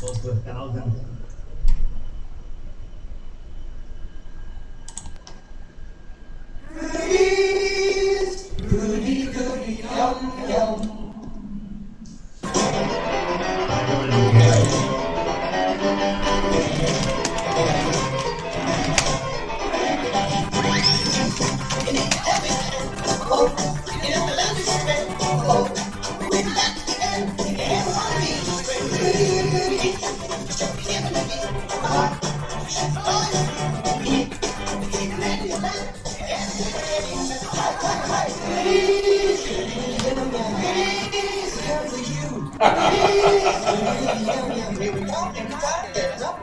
Close to 1,000.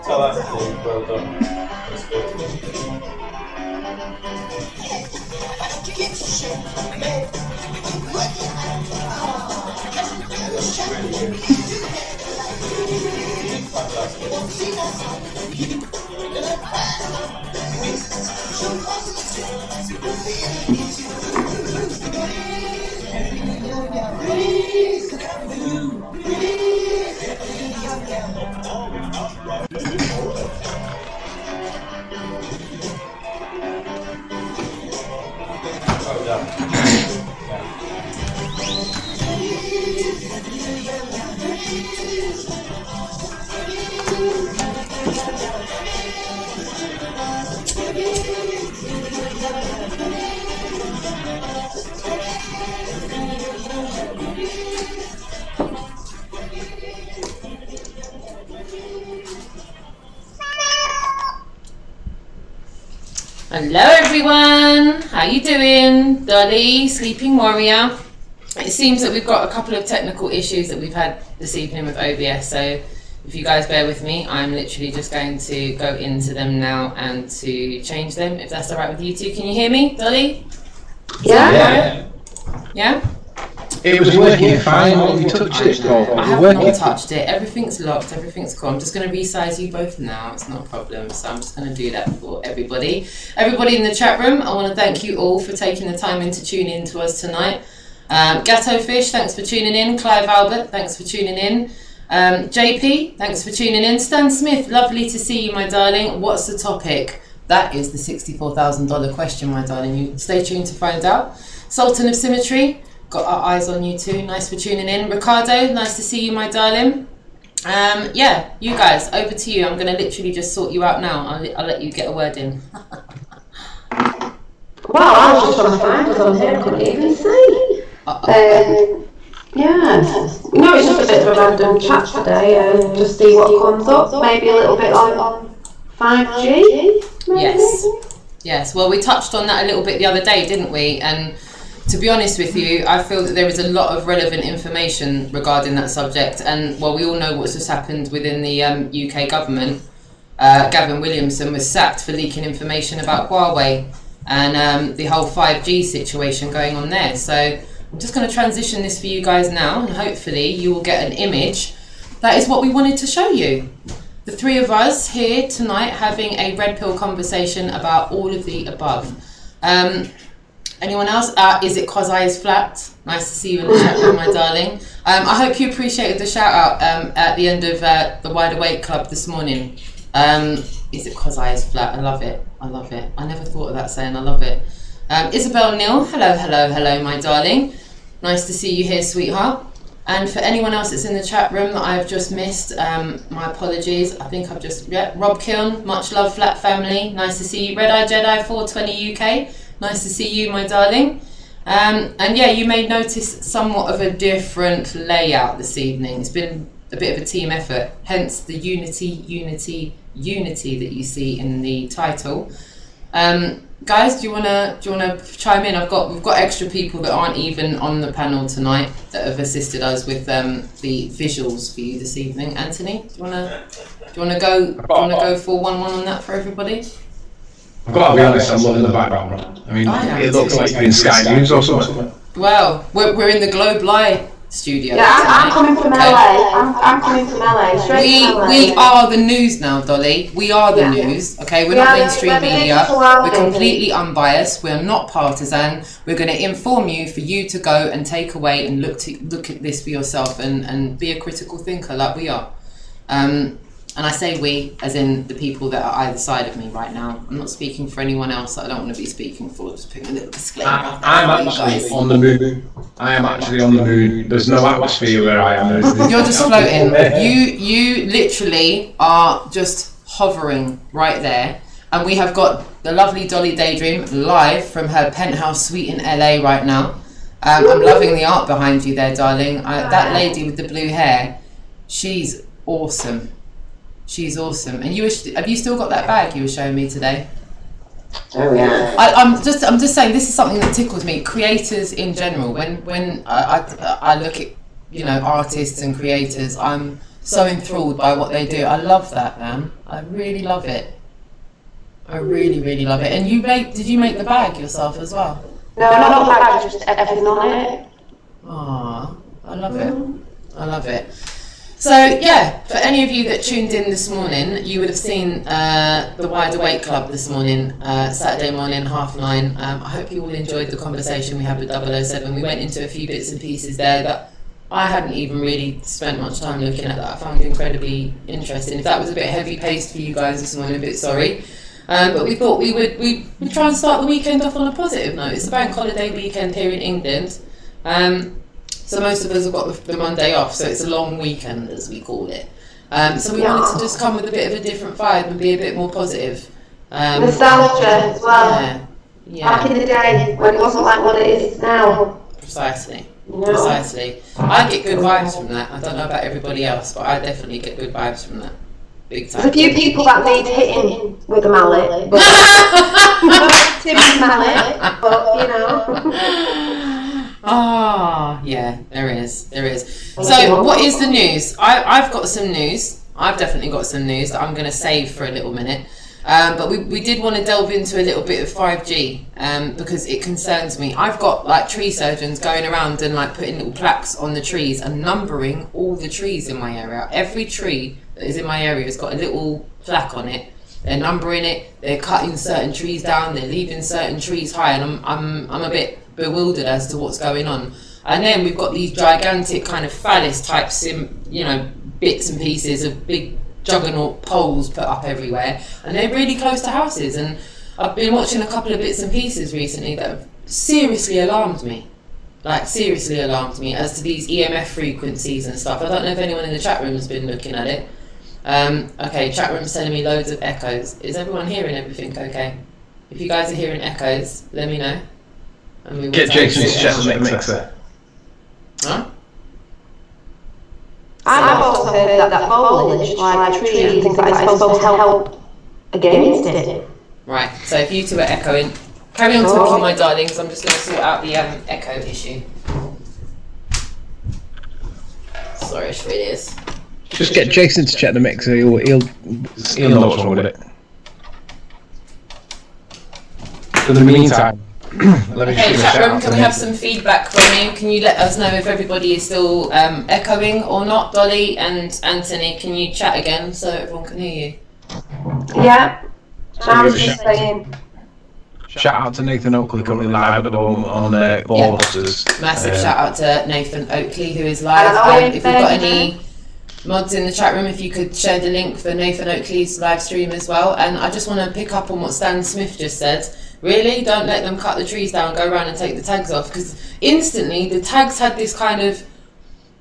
So that's cool. Well done. That's good. Well done. Hello everyone, how you doing? Dolly, Sleeping Warrior. It seems that we've got a couple of technical issues that we've had this evening with OBS, so if you guys bear with me, I'm literally just going to go into them now and to change them, if that's alright with you two. Can you hear me, Dolly? Yeah. Yeah? It was working fine when you touched it, Paul. I have not touched it. Everything's locked, everything's cool. I'm just going to resize you both now. It's not a problem. So I'm just going to do that for everybody. Everybody in the chat room, I want to thank you all for taking the time in to tune in to us tonight. Gatto Fish, thanks for tuning in. Clive Albert, thanks for tuning in. JP, thanks for tuning in. Stan Smith, lovely to see you, my darling. What's the topic? That is the $64,000 question, my darling. You stay tuned to find out. Sultan of Symmetry, got our eyes on you too. Nice for tuning in. Ricardo, nice to see you, my darling. Yeah, you guys, over to you. I'm going to literally just sort you out now. I'll let you get a word in. Well, I was just trying to find us on here. I couldn't even see. Yeah. No, it's just a bit of a random chat today. Just see what comes up. Maybe a little bit on 5G. Maybe? Yes. Well, we touched on that a little bit the other day, didn't we? And to be honest with you, I feel that there is a lot of relevant information regarding that subject. And well, we all know what's just happened within the UK government. Gavin Williamson was sacked for leaking information about Huawei and the whole 5G situation going on there. So I'm just going to transition this for you guys now, and hopefully you will get an image. That is what we wanted to show you. The three of us here tonight having a red pill conversation about all of the above. Anyone else? Is it 'cause I is flat? Nice to see you in the chat room, my darling. I hope you appreciated the shout out at the end of the Wide Awake Club this morning. Is it 'cause I is flat? I love it. I love it. I never thought of that saying. I love it. Isabel Neal, hello, my darling. Nice to see you here, sweetheart. And for anyone else that's in the chat room that I've just missed, my apologies. I think I've just, Rob Kiln, much love, Flat Family. Nice to see you. Red Eye Jedi 420 UK. Nice to see you, my darling. And yeah, you may notice somewhat of a different layout this evening. It's been a bit of a team effort, hence the unity that you see in the title. Guys, do you wanna chime in? We've got extra people that aren't even on the panel tonight that have assisted us with the visuals for you this evening. Anthony, do you wanna go for one on that for everybody? I've got to be honest, I'm loving the background. I mean, it looks like you're in Sky News or something. Well, we're in the Globe Live studio. Yeah, I'm coming from LA. I'm coming from LA. Straight from LA. We are the news now, Dolly. We are the news. Okay, we're not mainstream media. We're completely unbiased. We're not partisan. We're going to inform you for you to go and take away and look at this for yourself and be a critical thinker like we are. And I say we, as in the people that are either side of me right now. I'm not speaking for anyone else that I don't want to be speaking for. Just putting a little disclaimer. I'm actually on the moon. I am actually on the moon. There's no atmosphere where I am. You're just floating. You literally are just hovering right there. And we have got the lovely Dolly Daydream live from her penthouse suite in LA right now. I'm loving the art behind you there, darling. That lady with the blue hair, she's awesome. She's awesome. And have you still got that bag you were showing me today? Oh yeah. I'm just saying, this is something that tickles me. Creators in general, when I look at, you know, artists and creators, I'm so enthralled by what they do. I love that, man. I really love it. I really, really love it. And did you make the bag yourself as well? No, not the bag, just everything on it. Aww, I love it. I love it. So yeah, for any of you that tuned in this morning, you would have seen the Wide Awake Club this morning, Saturday morning, 9:30. I hope you all enjoyed the conversation we had with 007. We went into a few bits and pieces there that I hadn't even really spent much time looking at, that I found incredibly interesting. If that was a bit heavy paced for you guys this morning, a bit sorry. But we thought we'd try and start the weekend off on a positive note. It's a bank holiday weekend here in England. So most of us have got the Monday off, so it's a long weekend, as we call it. So we wanted to just come with a bit of a different vibe and be a bit more positive. Nostalgia as well. Yeah. Back in the day, when it wasn't like what it is now. Precisely. No. Precisely. I get good vibes from that. I don't know about everybody else, but I definitely get good vibes from that. Big time. There's a few people that need hitting with a mallet. But Tim's mallet, but you know. Yeah, there is. So, what is the news? I've got some news. I've definitely got some news that I'm going to save for a little minute. But we did want to delve into a little bit of 5G because it concerns me. I've got like tree surgeons going around and like putting little plaques on the trees and numbering all the trees in my area. Every tree that is in my area has got a little plaque on it. They're numbering it. They're cutting certain trees down. They're leaving certain trees high, and I'm a bit bewildered as to what's going on. And then we've got these gigantic kind of phallus type bits and pieces of big juggernaut poles put up everywhere, and they're really close to houses. And I've been watching a couple of bits and pieces recently that have seriously alarmed me as to these EMF frequencies and stuff. I don't know if anyone in the chat room has been looking at it. Okay, chat room's telling me loads of echoes. Is everyone hearing everything okay? If you guys are hearing echoes, let me know. And we will get Jason to check the mixer. Huh? I've also heard that foliage, like trees and things like that, is supposed to help against it. Right, so if you two are echoing, carry on talking, my darlings. I'm just going to sort out the echo issue. Sorry, it is. Just get Jason to check the mixer. He'll know what's wrong with it. In the meantime, let me chat room, can we have some feedback from you? Can you let us know if everybody is still echoing or not? Dolly and Anthony, can you chat again so everyone can hear you? Yeah. I was just saying. Shout out to Nathan Oakley, currently live at the moment on Ballbusters. Massive shout out to Nathan Oakley, who is live. If you've got any mods in the chat room, if you could share the link for Nathan Oakley's live stream as well. And I just want to pick up on what Stan Smith just said. Really, don't let them cut the trees down, go around and take the tags off, because instantly the tags had this kind of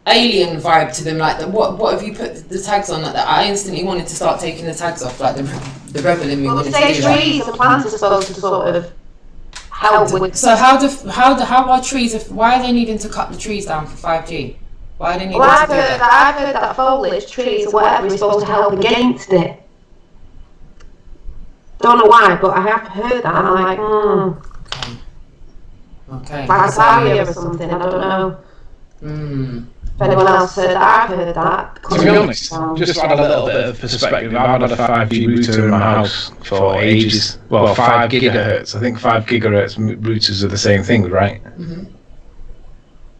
alien vibe to them. Like, what have you put the tags on? Like that, I instantly wanted to start taking the tags off. Like the rebel in me wanted to do that. Trees, the plants are supposed to sort of help with. So how are trees? Why are they needing to cut the trees down for 5G? Why are they needing to do that? I've heard that foliage, trees, or whatever, is supposed to help against it. Don't know why, but I have heard that. I'm like, Okay. Like Aria or something, I don't know. If anyone else heard that, I've heard that. To be honest, just to add a little bit of perspective, I've had a 5G router in my house for ages. Well, 5 gigahertz. I think 5 gigahertz routers are the same thing, right?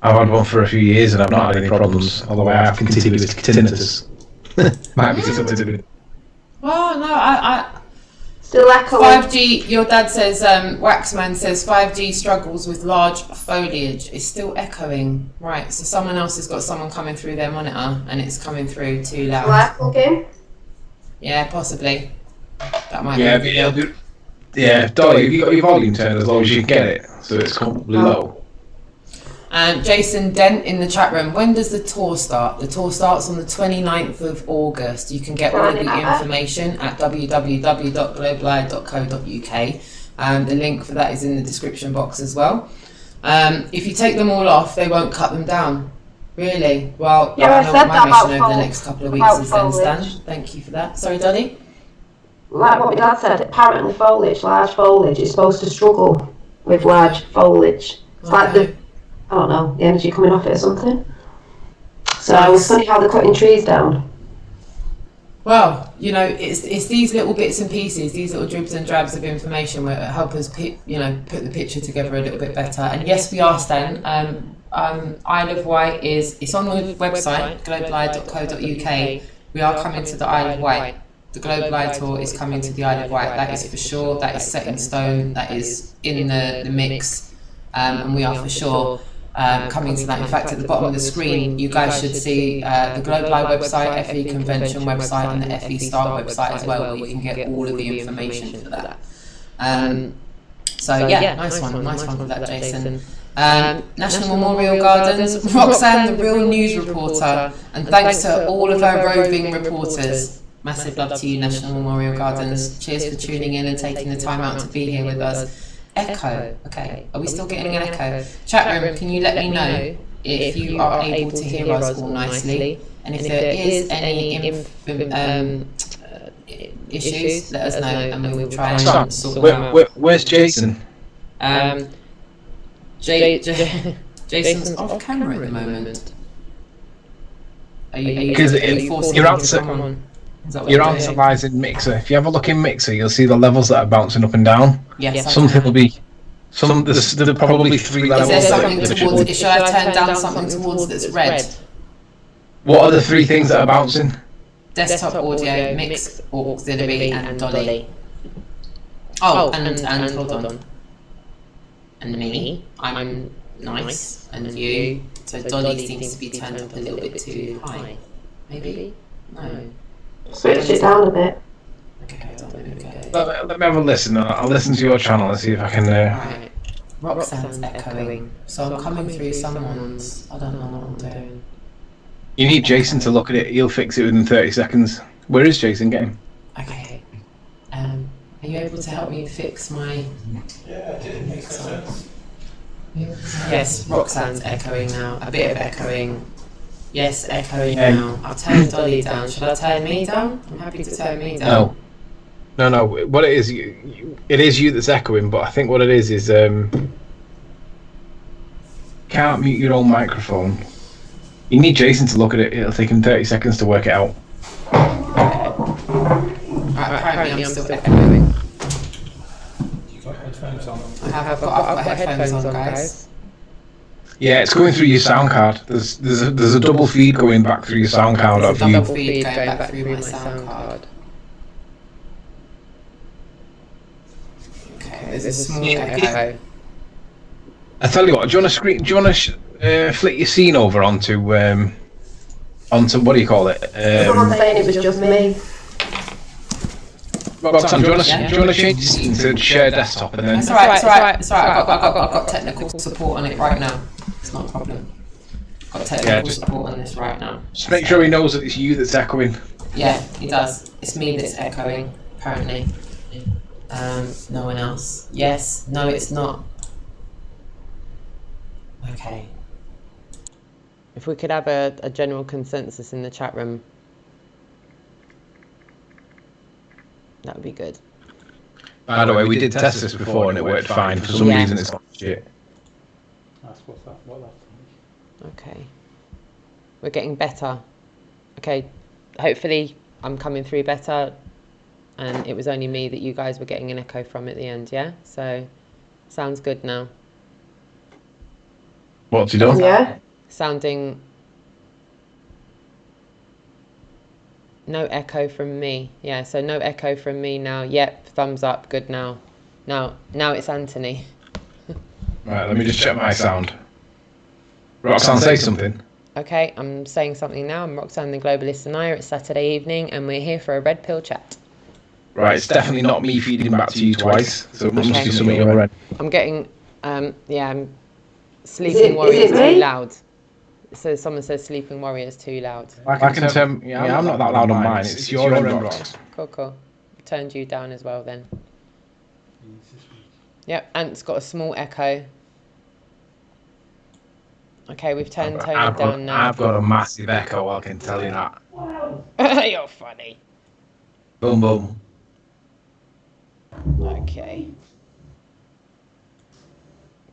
I've had one for a few years and I've not had any problems, although I have contiguous tinnitus. Might be something to do with it. Well, no, Still echoing. 5G, your dad says, Waxman says 5G struggles with large foliage. It's still echoing. Right, so someone else has got someone coming through their monitor and it's coming through too loud. Black looking? Yeah, possibly. That might be. Yeah, Dolly, have you got your volume turned as low as you can get it? So it's comfortably low. Jason Dent in the chat room. When does the tour start? The tour starts on the 29th of August. You can get all of the information at www.globelive.co.uk. The link for that is in the description box as well. If you take them all off, they won't cut them down. Really? Well, Yeah, I I know said what that my mission about over the next couple of weeks is then, Stan. foliage. Thank you for that. Sorry, Dolly? Like what my dad said, apparently foliage, large foliage, is supposed to struggle with large foliage. It's like the, I don't know, the energy coming off it or something. So it's funny how they're cutting trees down. Well, you know, it's these little bits and pieces, these little dribs and drabs of information where it help us, put the picture together a little bit better. And yes, we are, Stan. Isle of Wight it's on the website, globelive.co.uk. We are coming to the Isle of Wight. The Global Eye Tour is coming to the Isle of Wight. That is for sure. That is set in stone. That is in the mix. And we are for sure coming to that. In fact, at the bottom of the screen, you guys should see the Global Eye website, FE Convention website, and the FE Star website as well, where you can get all of the information for that. So yeah, nice one for that, Jason. National Memorial Gardens, Roxanne, the real news reporter, and thanks to all of our roving reporters. Massive love to you, National Memorial Gardens. Cheers for tuning in and taking the time out to be here with us. Echo, okay. Are we still getting an echo? Chat room, can you let me know if you are able to hear us all nicely? And if there is any issues, let us know and we will try and sort them out. Where's Jason? Jason's off camera at the moment. Are you forcing your him to answer? come on? Your answer lies in Mixer. If you have a look in Mixer, you'll see the levels that are bouncing up and down. Yes. Something will be. There's probably 3 levels. Is there something towards? Should I turn down something towards that's red? What are the 3 things that are bouncing? Desktop audio, mix, auxiliary, and Dolly. Oh, and hold on. And me, I'm nice, and you. So Dolly seems to be turned up a little bit too high. Maybe? No. Switch it down a bit. Okay. Let me have a listen. I'll listen to your channel and see if I can. Right. Roxanne's echoing. So I'm coming through someone's. I don't know what I'm doing. You need Jason to look at it. He'll fix it within 30 seconds. Where is Jason getting? Okay. Are you able to help me fix my? Yeah, I did. Makes sense. Yes, Roxanne's echoing now. A bit of echoing. Yes, echoing now. I'll turn Dolly down. Should I turn me down? I'm happy to turn me down. No. What it is, it is you that's echoing. But I think what it is can't mute your own microphone. You need Jason to look at it. It'll take him 30 seconds to work it out. Apparently I'm still echoing. You got headphones on? I've got headphones on, guys. Yeah, it's going through your sound card. There's a double feed going back through your sound card. There's a double feed going back through my sound card. Okay, there's a small echo. I tell you what, do you want to flick your scene over onto what do you call it? Someone's saying it was just me. Roxanne, do you want to change your scene to share desktop and then? It's alright. I've got technical support on it right now. It's not a problem. I've got technical support on this right now. Just make sure he knows that it's you that's echoing. Yeah, he does. It's me that's echoing, apparently. No one else. Yes, no, it's not. Okay. If we could have a general consensus in the chat room, that would be good. By the way, we did test this before and it worked fine. For some reason, it's not shit. That's what that. Okay. We're getting better. Okay. Hopefully, I'm coming through better. And it was only me that you guys were getting an echo from at the end, yeah? So, sounds good now. What's he done? Yeah. Sounding No echo from me. Yeah, so no echo from me now. Yep, thumbs up. Good now. Now it's Anthony. Right, let me just check my sound. Roxanne, say something. Okay, I'm saying something now. I'm Roxanne the Globalist Anaya. It's Saturday evening and we're here for a red pill chat. Right, it's definitely not me feeding back to you twice, so it must be something on your end. I'm getting, I'm Sleeping Warriors too loud. So someone says Sleeping Warriors too loud. I can turn, yeah, I'm not that loud on mine, it's your end, Rox. Cool. Turned you down as well then. Yep, Ant's got a small echo. Okay, we've turned Tony down now. I've got a massive echo, I can tell you that. You're funny. Boom, boom. Okay.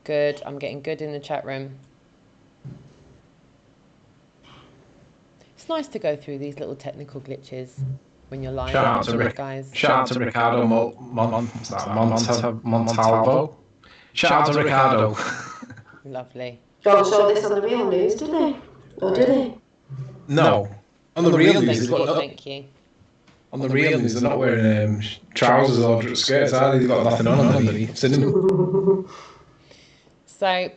Good. I'm getting good in the chat room. It's nice to go through these little technical glitches when you're live. Shout out to Rick, guys. Shout out to Ricardo Montalvo. Shout out to Ricardo. Lovely. John saw this on the real news, did they? Or did he? No. On the real news, thank you. On the real news, they're not wearing trousers or skirts, are they? They've got nothing on underneath. So,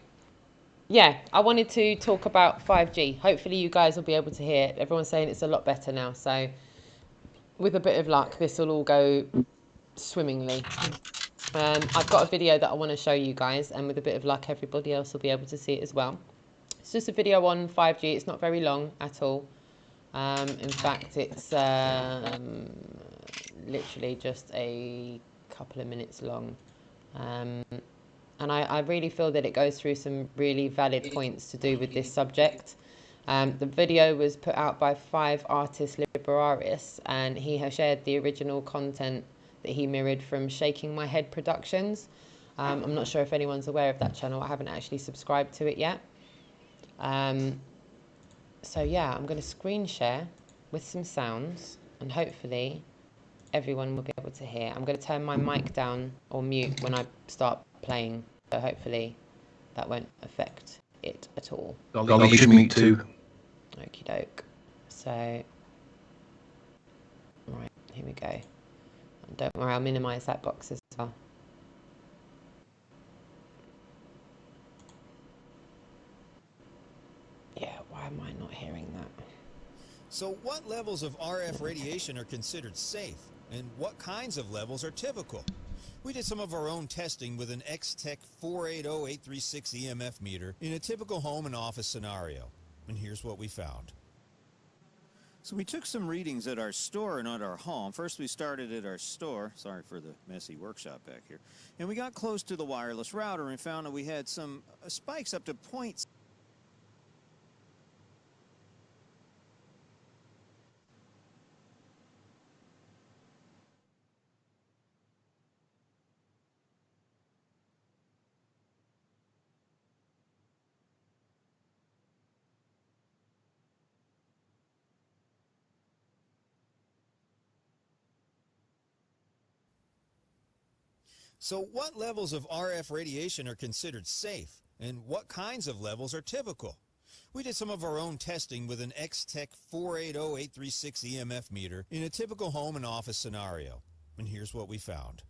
yeah, I wanted to talk about 5G. Hopefully you guys will be able to hear it. Everyone's saying it's a lot better now. So, with a bit of luck, this will all go swimmingly. I've got a video that I want to show you guys, and with a bit of luck, everybody else will be able to see it as well. It's just a video on 5G. It's not very long at all. In fact, it's literally just a couple of minutes long. And I really feel that it goes through some really valid points to do with this subject. The video was put out by 5 Artis Liberaris, and he has shared the original content that he mirrored from Shaking My Head Productions. I'm not sure if anyone's aware of that channel. I haven't actually subscribed to it yet. So yeah, I'm going to screen share with some sounds, and hopefully everyone will be able to hear. I'm going to turn my mic down or mute when I start playing, so hopefully that won't affect it at all. Dolly should mute too. Okie doke. So, right, here we go. Don't worry, I'll minimise that box as well. Yeah, why am I not hearing that? So what levels of RF radiation are considered safe, and what kinds of levels are typical? We did some of our own testing with an X-Tech 480836 EMF meter in a typical home and office scenario, and here's what we found. So we took some readings at our store and at our home. First we started at our store, sorry for the messy workshop back here, and we got close to the wireless router and found that we had some spikes up to points. So what levels of RF radiation are considered safe, and what kinds of levels are typical? We did some of our own testing with an X-Tech 480836 EMF meter in a typical home and office scenario, and here's what we found.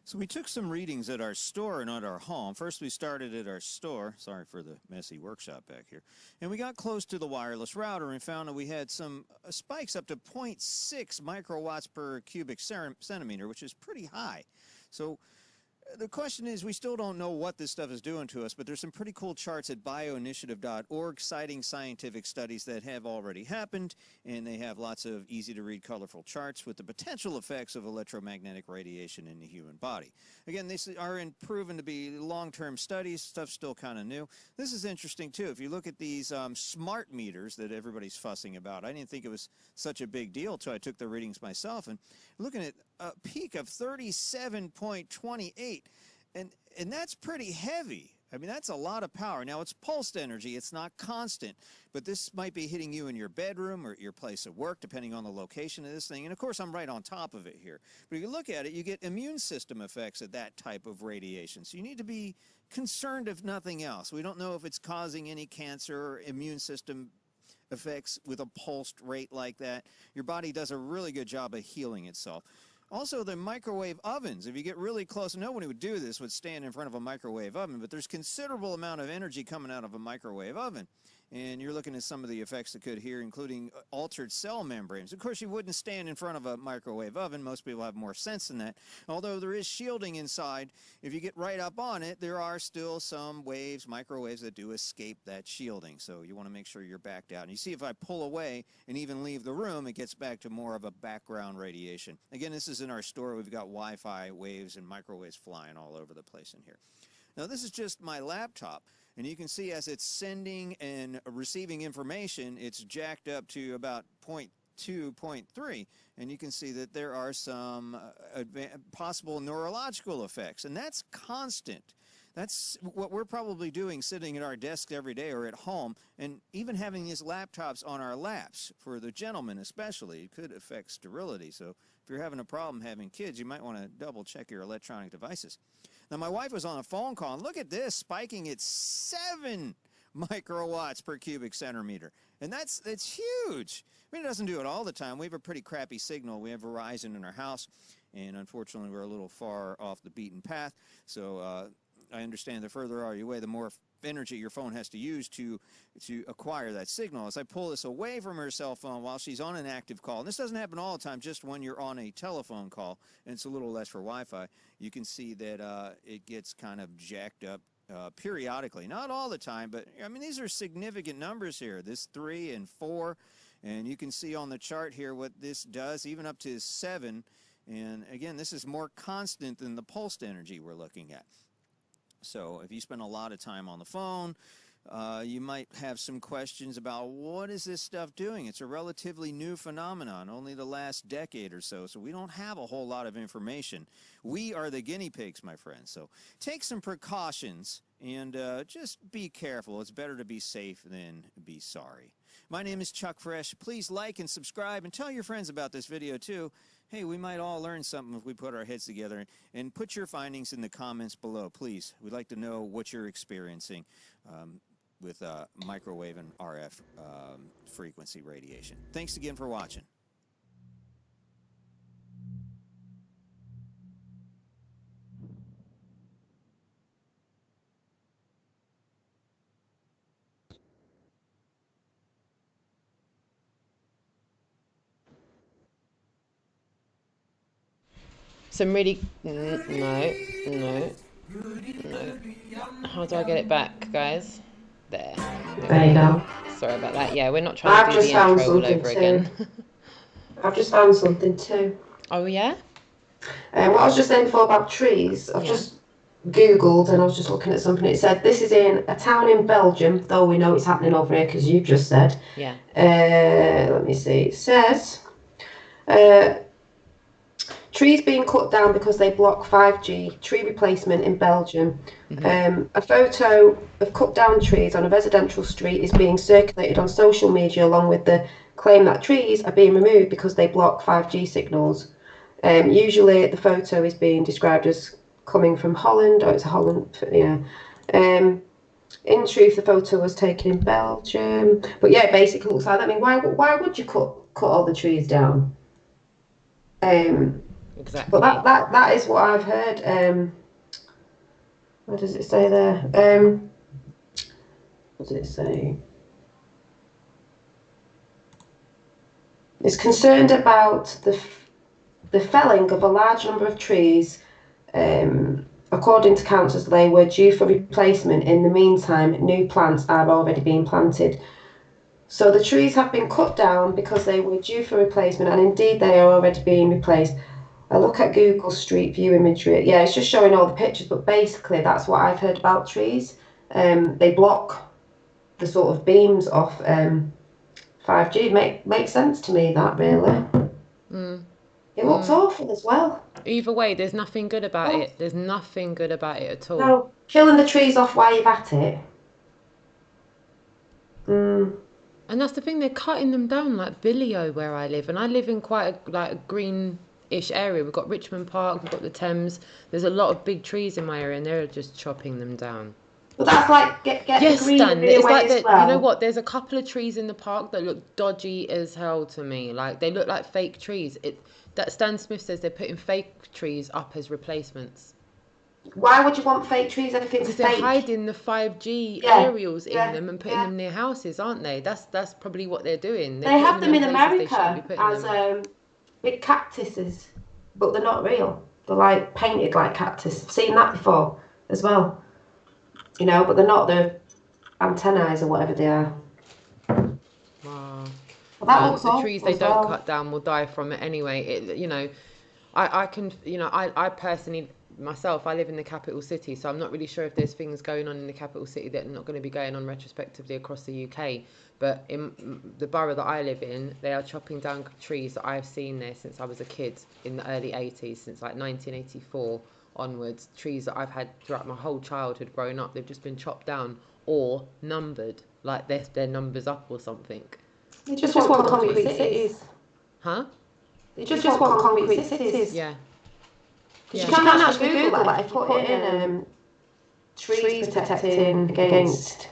So we took some readings at our store and at our home. First we started at our store, sorry for the messy workshop back here, and we got close to the wireless router and found that we had some spikes up to 0.6 microwatts per cubic centimeter, which is pretty high. So the question is, we still don't know what this stuff is doing to us, but there's some pretty cool charts at bioinitiative.org citing scientific studies that have already happened, and they have lots of easy-to-read, colorful charts with the potential effects of electromagnetic radiation in the human body. Again, these are proven to be long-term studies, stuff's still kind of new. This is interesting, too. If you look at these smart meters that everybody's fussing about, I didn't think it was such a big deal until I took the readings myself, and looking at a peak of 37.28. And that's pretty heavy. I mean, that's a lot of power. Now, it's pulsed energy. It's not constant. But this might be hitting you in your bedroom or your place of work, depending on the location of this thing. And, of course, I'm right on top of it here. But if you look at it, you get immune system effects of that type of radiation. So you need to be concerned, if nothing else. We don't know if it's causing any cancer or immune system effects with a pulsed rate like that, your body does a really good job of healing itself. Also, the microwave ovens, if you get really close, nobody would do this, would stand in front of a microwave oven, but there's considerable amount of energy coming out of a microwave oven. And you're looking at some of the effects that could here, including altered cell membranes. Of course, you wouldn't stand in front of a microwave oven. Most people have more sense than that. Although there is shielding inside, if you get right up on it, there are still some waves, microwaves, that do escape that shielding. So you want to make sure you're backed out. And you see if I pull away and even leave the room, it gets back to more of a background radiation. Again, this is in our store. We've got Wi-Fi waves and microwaves flying all over the place in here. Now, this is just my laptop. And you can see as it's sending and receiving information, it's jacked up to about 0.2, 0.3. And you can see that there are some possible neurological effects. And that's constant. That's what we're probably doing sitting at our desk every day or at home. And even having these laptops on our laps, for the gentlemen especially, it could affect sterility. So if you're having a problem having kids, you might want to double check your electronic devices. Now, my wife was on a phone call, and look at this, spiking at 7 microwatts per cubic centimeter. And that's huge. I mean, it doesn't do it all the time. We have a pretty crappy signal. We have Verizon in our house, and unfortunately, we're a little far off the beaten path. So I understand the further are you away, the more energy your phone has to use to acquire that signal. As I pull this away from her cell phone while she's on an active call, and this doesn't happen all the time, just when you're on a telephone call, and it's a little less for Wi-Fi, you can see that it gets kind of jacked up periodically. Not all the time, but I mean, these are significant numbers here, this 3 and 4, and you can see on the chart here what this does, even up to 7. And again, this is more constant than the pulsed energy we're looking at. So if you spend a lot of time on the phone, you might have some questions about what is this stuff doing? It's a relatively new phenomenon, only the last decade or so, so we don't have a whole lot of information. We are the guinea pigs, my friends, so take some precautions and just be careful. It's better to be safe than be sorry. My name is Chuck Fresh. Please like and subscribe and tell your friends about this video too. Hey, we might all learn something if we put our heads together. And put your findings in the comments below, please. We'd like to know what you're experiencing with microwave and RF frequency radiation. Thanks again for watching. Some really no. How do I get it back, guys? There you go. Sorry about that. Yeah, we're not trying to do the intro all over again. I've just found something too. Oh yeah? What I was just saying before about trees, I've just Googled and I was just looking at something. It said this is in a town in Belgium, though we know it's happening over here because you've just said. Yeah. Let me see. It says trees being cut down because they block 5G, tree replacement in Belgium. A photo of cut down trees on a residential street is being circulated on social media along with the claim that trees are being removed because they block 5G signals. Usually the photo is being described as coming from Holland, or it's a Holland, yeah. In truth, the photo was taken in Belgium. But yeah, it basically looks like that. I mean, why would you cut all the trees down? Exactly. But that is what I've heard. What does it say there? What does it say? It's concerned about the felling of a large number of trees. According to councils, they were due for replacement. In the meantime, new plants are already being planted. So the trees have been cut down because they were due for replacement, and indeed they are already being replaced. I look at Google Street View imagery. Yeah, it's just showing all the pictures, but basically that's what I've heard about trees. They block the sort of beams off 5G. Makes sense to me, that really. It looks awful as well. Either way, there's nothing good about it. There's nothing good about it at all. No, killing the trees off while you're at it. And that's the thing, they're cutting them down like Billio where I live. And I live in quite a green-ish area. We've got Richmond Park, we've got the Thames. There's a lot of big trees in my area and they're just chopping them down. But that's like get Yes, the Dan. greenery It's away like as that. well. You know what? There's a couple of trees in the park that look dodgy as hell to me. Like they look like fake trees. That Stan Smith says they're putting fake trees up as replacements. Why would you want fake trees? Everything's Because fake. they're hiding the 5G Yeah, aerials in yeah, them and putting yeah. them near houses, aren't they? That's probably what they're doing. They have them in places they shouldn't be America putting as them. big cactuses, but they're not real. They're like painted like cactus. I've seen that before as well. You know, but they're not the antennae or whatever they are. Wow. But that looks The awful trees they as don't well. cut down will die from it anyway. I can, I personally, myself, I live in the capital city, so I'm not really sure if there's things going on in the capital city that are not going to be going on retrospectively across the UK. But in the borough that I live in, they are chopping down trees that I've seen there since I was a kid in the early 80s, since like 1984 onwards. Trees that I've had throughout my whole childhood growing up, they've just been chopped down or numbered, like their numbers up or something. They just want concrete cities. Huh? They just want concrete cities. Yeah. Because you can actually Google that if you put in trees protecting against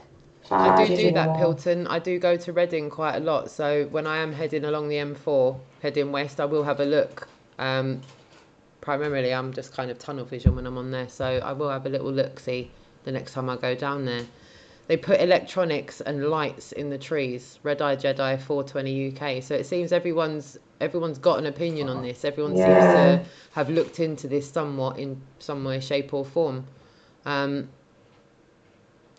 5G. I do that, Pilton. I do go to Reading quite a lot, so when I am heading along the M4, heading west, I will have a look. Primarily, I'm just kind of tunnel vision when I'm on there, so I will have a little look-see the next time I go down there. They put electronics and lights in the trees. Red Eye Jedi 420 UK. So it seems everyone's got an opinion on this. Everyone seems to have looked into this somewhat in some way, shape or form. I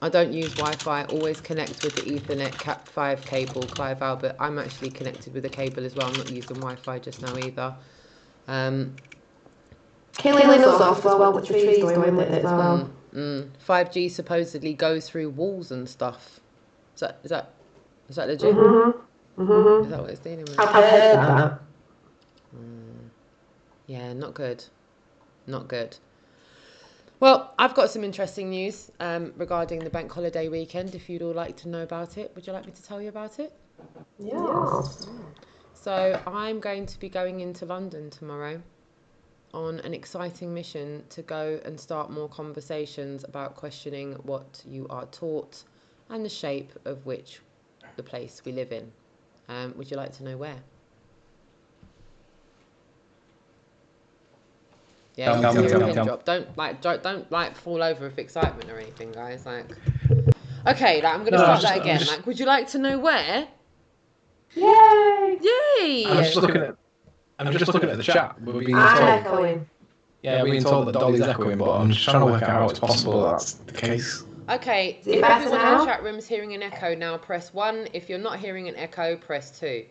don't use Wi-Fi. Always connect with the Ethernet Cat 5 cable, Clive Albert. I'm actually connected with a cable as well. I'm not using Wi-Fi just now either. Killing us off as well with the trees going with it as well. 5G supposedly goes through walls and stuff. Is that legit? Is that what it's dealing with? I've heard that. Yeah, not good. Not good. Well, I've got some interesting news regarding the bank holiday weekend. If you'd all like to know about it, would you like me to tell you about it? Yes. So I'm going to be going into London tomorrow on an exciting mission to go and start more conversations about questioning what you are taught and the shape of which the place we live in. Would you like to know where? Yeah, you can hear a pin drop. Don't fall over with excitement or anything, guys. Okay, I'm gonna start that again. Would you like to know where? Yay! Yay! I'm just looking at the chat. We're being I'm told. echoing. Yeah, we're being told that Dolly's echoing, but I'm just trying to work out how it's possible that's the case. Okay, Is it if better everyone in now? the chat room is hearing an echo now, press 1. If you're not hearing an echo, press 2.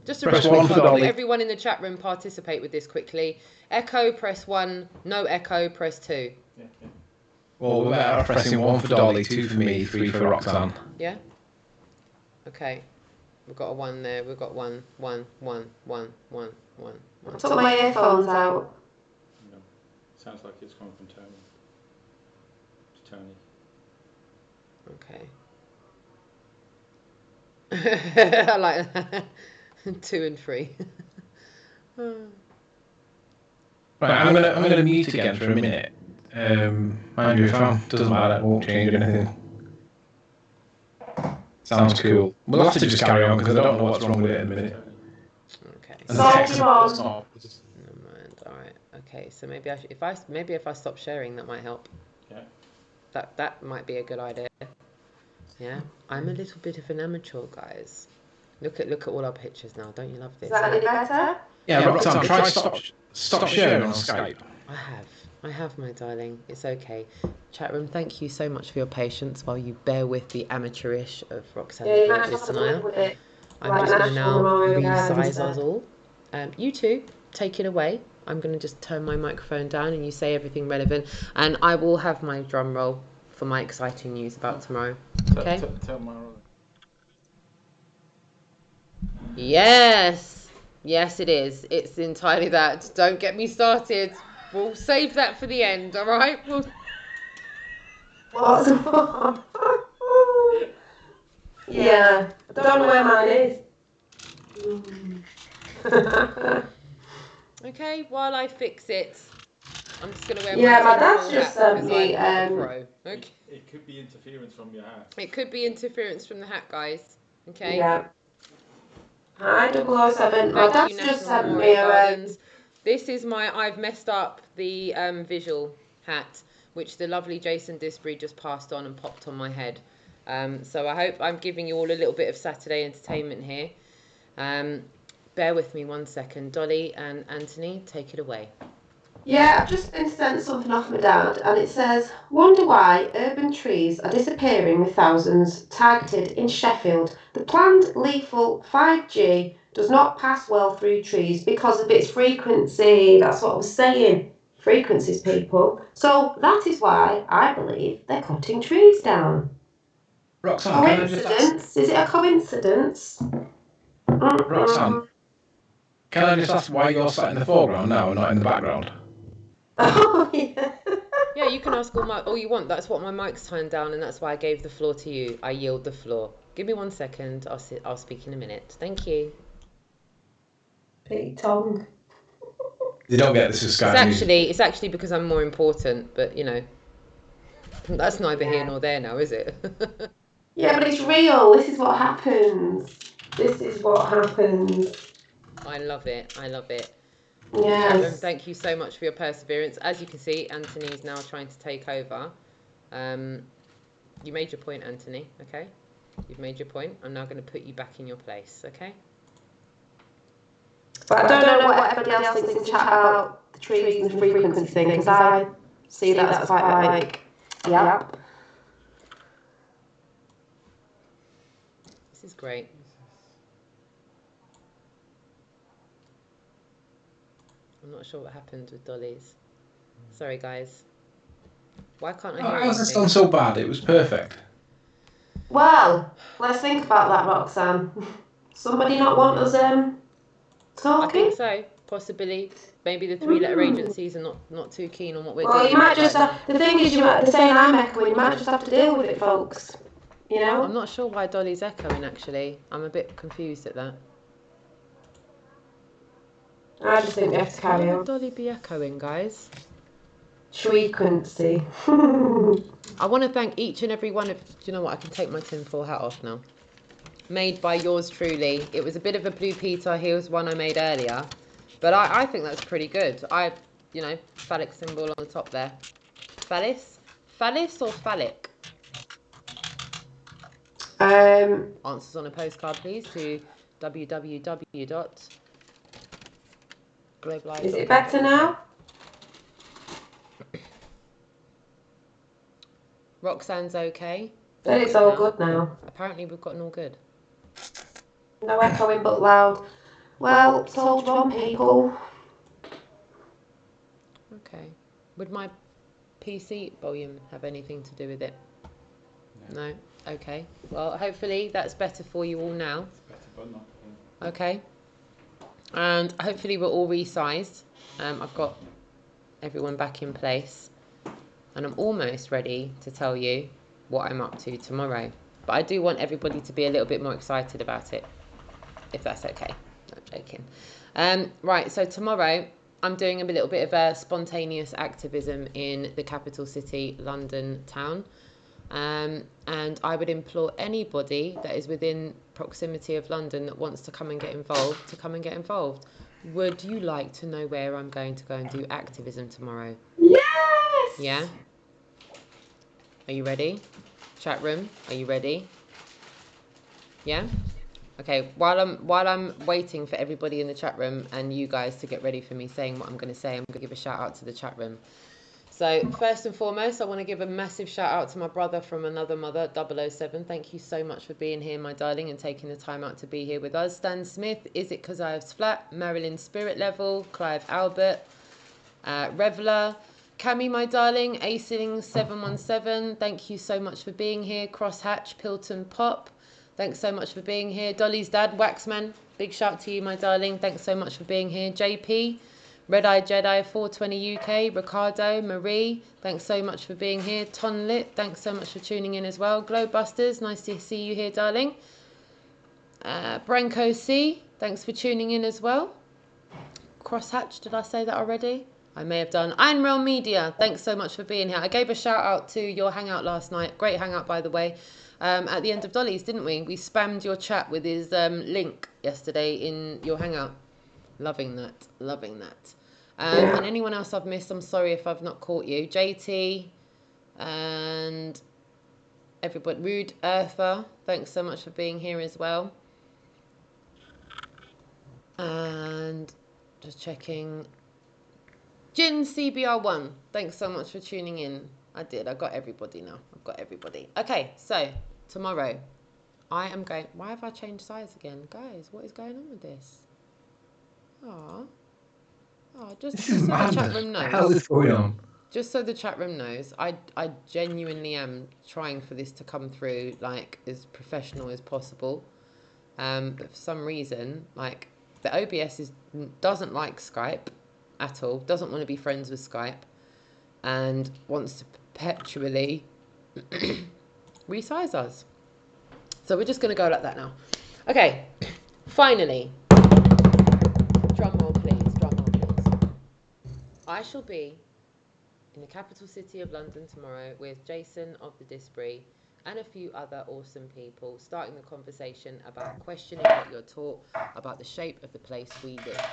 Just to Press 1 for Dolly. everyone in the chat room participate with this quickly. Echo, press 1. No echo, press 2. Well, we're better off pressing 1 for Dolly, 2 for me, 3 for Roxanne. Yeah? Okay. We've got a 1 there. We've got 1, 1, 1, 1, 1, 1, 1. I took my earphones out. No. Sounds like it's coming from Tony. It's Tony. Okay. I like that. 2 and 3. Right, I'm gonna mute again for a minute. Mind you, if doesn't matter, it won't change anything. Sounds cool. We'll have to just carry on because I don't know what's wrong with it in a minute. Okay. And the text is not. Never mind. All right. Okay. So maybe if I stop sharing, that might help. Yeah. That might be a good idea. Yeah. I'm a little bit of an amateur, guys. Look at all our pictures now. Don't you love this? Is that any better? Yeah, Roxanne, try stop sharing on Skype. I have, my darling. It's okay. Chat room, thank you so much for your patience while you bear with the amateurish of Roxanne Yeah, you and might Curtis have to live with it. I'm just going to now resize instead. us all. You two, take it away. I'm going to just turn my microphone down and you say everything relevant. And I will have my drum roll for my exciting news about tomorrow. Okay? Tell Mara. Yes. Yes, it is. It's entirely that. Don't get me started. We'll save that for the end, all right? What's wrong? Yeah. I don't know where mine is. Okay, while I fix it. I'm just going to wear Yeah, my my dad's tinfoil just hat sent because me. I'm a pro. Okay. It could be interference from your hat. It could be interference from the hat, guys. Okay. Yeah. Hi, 007. My Thank dad's you, just National sent me Memorial a. Gardens. This is I've messed up the visual hat, which the lovely Jason Disbury just passed on and popped on my head. So I hope I'm giving you all a little bit of Saturday entertainment here. Bear with me 1 second. Dolly and Anthony, take it away. Yeah, I've just been sent something off my dad, and it says, "Wonder why urban trees are disappearing with thousands targeted in Sheffield. The planned lethal 5G does not pass well through trees because of its frequency." That's what I was saying. Frequencies, people. So that is why I believe they're cutting trees down. Roxanne, can I just ask? Coincidence? Is it a coincidence? Roxanne, can I just ask why you're sat in the foreground now and not in the background? Oh, yeah. Yeah, you can ask all you want. That's what my mic's turned down, and that's why I gave the floor to you. I yield the floor. Give me 1 second. I'll speak in a minute. Thank you. Big tongue. You don't get this with Sky News. It's actually because I'm more important, but that's neither here nor there now, is it? Yeah, but it's real. This is what happens. This is what happens. I love it. I love it. Yes. Thank you so much for your perseverance. As you can see, Anthony's now trying to take over. You made your point, Anthony. Okay, you've made your point. I'm now going to put you back in your place. Okay. But I don't know what everybody else thinks in chat about the trees and the frequency thing, because I see that as quite like, yeah. This is great. I'm not sure what happened with Dolly's. Sorry, guys. Why can't I hear How's this anything? gone so bad? It was perfect. Well, let's think about that, Roxanne. Somebody not want us talking? I think so. Possibly. Maybe the three-letter agencies are not too keen on what we're doing. Well, you might just have, the thing is, they're saying I'm echoing, you might just have to deal with it, folks. You know? I'm not sure why Dolly's echoing, actually. I'm a bit confused at that. I just think we have to carry Why on. would Dolly be echoing, guys? Frequency. I want to thank each and every one of... Do you know what? I can take my tinfoil hat off now. Made by yours truly. It was a bit of a Blue Peter. Here's one I made earlier. But I think that's pretty good. Phallic symbol on the top there. Phallus? Phallus or phallic? Answers on a postcard, please, to www.globalize.com. Is it better now? Roxanne's okay. Then it's all good now. Apparently we've gotten all good. No echoing but loud. Well, soldier on, people. Okay. Would my PC volume have anything to do with it? No? Okay. Well, hopefully that's better for you all now. It's better, but not. Okay. And hopefully we're all resized. I've got everyone back in place. And I'm almost ready to tell you what I'm up to tomorrow. But I do want everybody to be a little bit more excited about it, if that's okay. No, I'm joking. Right, so tomorrow I'm doing a little bit of a spontaneous activism in the capital city, London town. And I would implore anybody that is within proximity of London that wants to come and get involved, to come and get involved. Would you like to know where I'm going to go and do activism tomorrow? Yes! Yeah? Are you ready? Chat room, are you ready? Yeah? Okay, while I'm waiting for everybody in the chat room and you guys to get ready for me saying what I'm going to say, I'm going to give a shout out to the chat room. So first and foremost, I want to give a massive shout out to my brother from another mother, 007. Thank you so much for being here, my darling, and taking the time out to be here with us. Stan Smith, Is It 'Cause I Was Flat, Marilyn Spirit Level, Clive Albert, Reveler, Cami, my darling, Acing 717. Thank you so much for being here. Crosshatch, Pilton Pop. Thanks so much for being here. Dolly's dad, Waxman. Big shout to you, my darling. Thanks so much for being here. JP, Red Eye Jedi 420 UK, Ricardo, Marie, thanks so much for being here. Ton Lit, thanks so much for tuning in as well. Globebusters, nice to see you here, darling. Branko C, thanks for tuning in as well. Crosshatch, did I say that already? I may have done. Real Media, thanks so much for being here. I gave a shout out to your hangout last night. Great hangout, by the way. At the end of Dolly's, didn't we? We spammed your chat with his link yesterday in your hangout. Loving that. Loving that. And anyone else I've missed, I'm sorry if I've not caught you. JT and everybody. Rude Earther, thanks so much for being here as well. And just checking. Jin CBR1, thanks so much for tuning in. I got everybody now. I've got everybody. Okay, so tomorrow I am going. Why have I changed sides again? Guys, what is going on with this? Just so the chat room knows. What the hell is going on? Just so the chat room knows, I genuinely am trying for this to come through like as professional as possible. But for some reason, like the OBS doesn't like Skype at all, doesn't want to be friends with Skype, and wants to perpetually resize us. So we're just going to go like that now. Okay, finally. Drum roll, please. Drum roll, please. I shall be in the capital city of London tomorrow with Jason of the Disbury and a few other awesome people, starting the conversation about questioning what you're taught about the shape of the place we live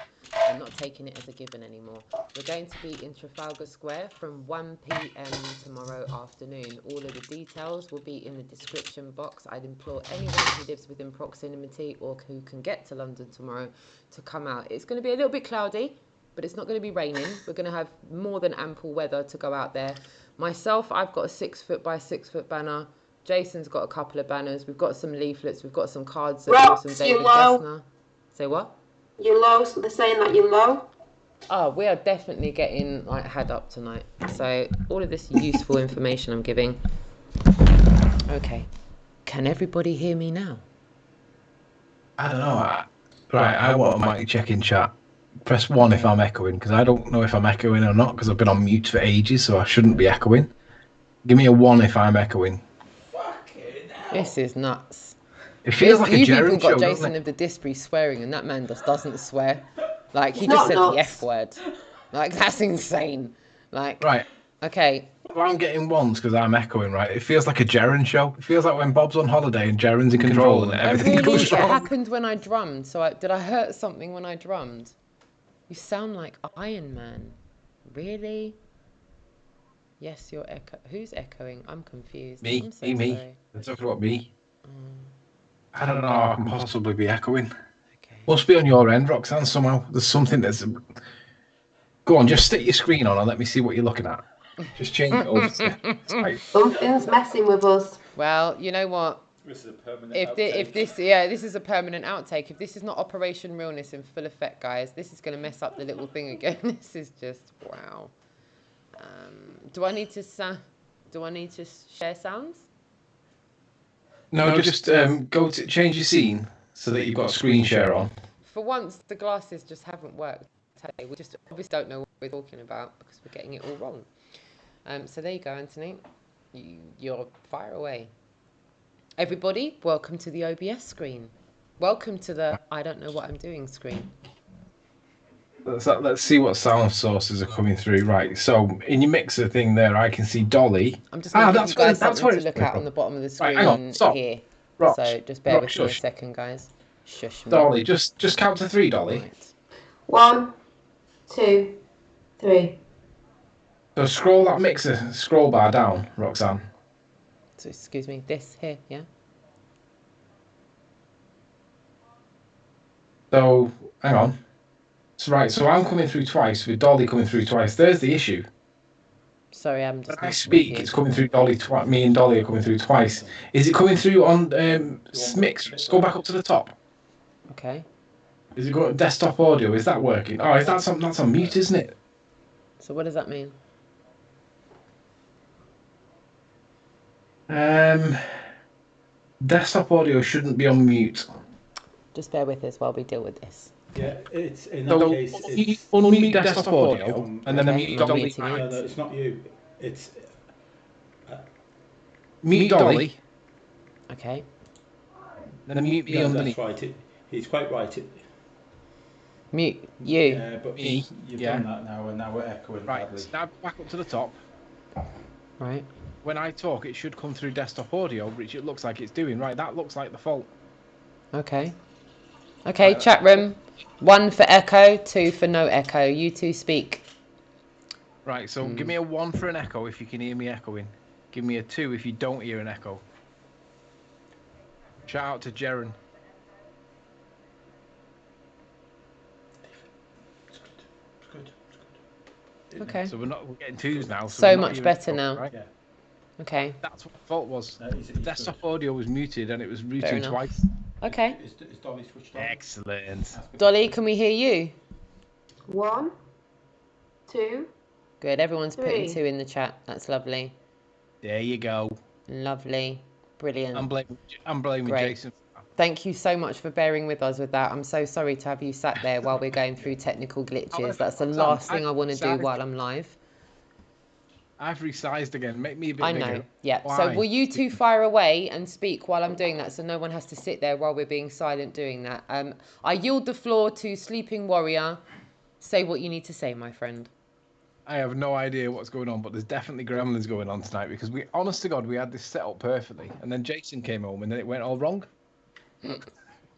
and not taking it as a given anymore. We're going to be in Trafalgar Square from 1 p.m. tomorrow afternoon. All of the details will be in the description box. I'd implore anyone who lives within proximity or who can get to London tomorrow to come out. It's going to be a little bit cloudy, but it's not going to be raining. We're going to have more than ample weather to go out there. Myself, I've got a 6 foot by 6 foot banner. Jason's got a couple of banners. We've got some leaflets. We've got some cards that are some David Gessner. Say what? You're low. So they're saying that you're low. Oh, we are definitely getting like had up tonight. So all of this useful information I'm giving. Okay. Can everybody hear me now? I don't know. Right, I want a mic check in chat. Press 1 if I'm echoing, because I don't know if I'm echoing or not, because I've been on mute for ages, so I shouldn't be echoing. Give me a 1 if I'm echoing. This is nuts. It feels like a You've Jaron even got show, Jason of the Disbury swearing, and that man just doesn't swear. Like, he It's just not said the nuts. F word. Like, that's insane. Like, Right. Okay. Well, I'm getting 1s because I'm echoing, right? It feels like a Jaron show. It feels like when Bob's on holiday and Jaron's in control and everything goes It wrong. happened when I drummed. So did I hurt something when I drummed? You sound like Iron Man. Really? Yes, you're echo. Who's echoing? I'm confused. Me. I'm so me. sorry. They're talking about me. I don't know how I can possibly be echoing. Okay. Must be on your end, Roxanne, somehow. There's something that's... Go on, just stick your screen on and let me see what you're looking at. Just change it over to Skype. Something's messing with us. Well, you know what? This is a permanent If this is a permanent outtake. If this is not Operation Realness in full effect, guys, this is going to mess up the little thing again. This is just wow. Do I need to share sounds? No, just go to change your scene so that you've got screen share on. For once, the glasses just haven't worked. We just obviously don't know what we're talking about because we're getting it all wrong. So there you go, Anthony. You're fire away. Everybody, welcome to the OBS screen. Welcome to the I don't know what I'm doing screen. Let's see what sound sources are coming through. Right, so in your mixer thing there, I can see Dolly. I'm just going to give you guys something to look at from. on the bottom of the screen Right, hang on, stop. here. Rox, So just bear with me a shush. second, guys. Shush me. Dolly, just count to 3, Dolly. Right. 1, 2, 3. So scroll that mixer scroll bar down, Roxanne. So excuse me, this here, yeah? So, hang on. So, right, so I'm coming through twice, with Dolly coming through twice. There's the issue. Sorry, I'm just... When I speak, it's coming through Dolly twice. Me and Dolly are coming through twice. Is it coming through on mix? Just go back up to the top. Okay. Is it going desktop audio? Is that working? Oh, is that that's on mute, isn't it? So what does that mean? Desktop audio shouldn't be on mute. Just bear with us while we deal with this. Yeah, it's in that So case. It's unmute desktop audio and then Okay, mute I'm Dolly. muting it. no, it's not you. It's Mute Dolly, Okay. then mute me no, underneath. that's right. He's quite right. Mute you. Yeah, but Me, you've yeah. done that now, and now we're echoing Right, badly. snap back up to the top. Right. When I talk, it should come through desktop audio, which it looks like it's doing. Right, that looks like the fault. Okay. Okay, Right, chat room. 1 for echo, 2 for no echo. You two speak. Right, so give me a 1 for an echo if you can hear me echoing. Give me a 2 if you don't hear an echo. Shout out to Jaren. It's good. It's good. It's good. Okay. So we're getting 2s now. So we're not much hearing better echo, now. Right? Yeah. Okay. That's what the fault was. No, The desktop audio was muted and it was Fair routing enough. twice. Okay. Is Dolly switched on? Excellent. That's good. Dolly, can we hear you? 1, 2, Good. Everyone's putting 3. 2 in the chat. That's lovely. There you go. Lovely. Brilliant. I'm blaming Great. Jason. Thank you so much for bearing with us with that. I'm so sorry to have you sat there while we're going through technical glitches. That's the Sam, last thing I want to do I've while I'm live. I've resized again. Make me a bit I bigger. know. Yeah. Why? So will you two fire away and speak while I'm doing that, so no one has to sit there while we're being silent doing that. I yield the floor to Sleeping Warrior. Say what you need to say, my friend. I have no idea what's going on, but there's definitely gremlins going on tonight because honest to God, we had this set up perfectly, and then Jason came home and then it went all wrong.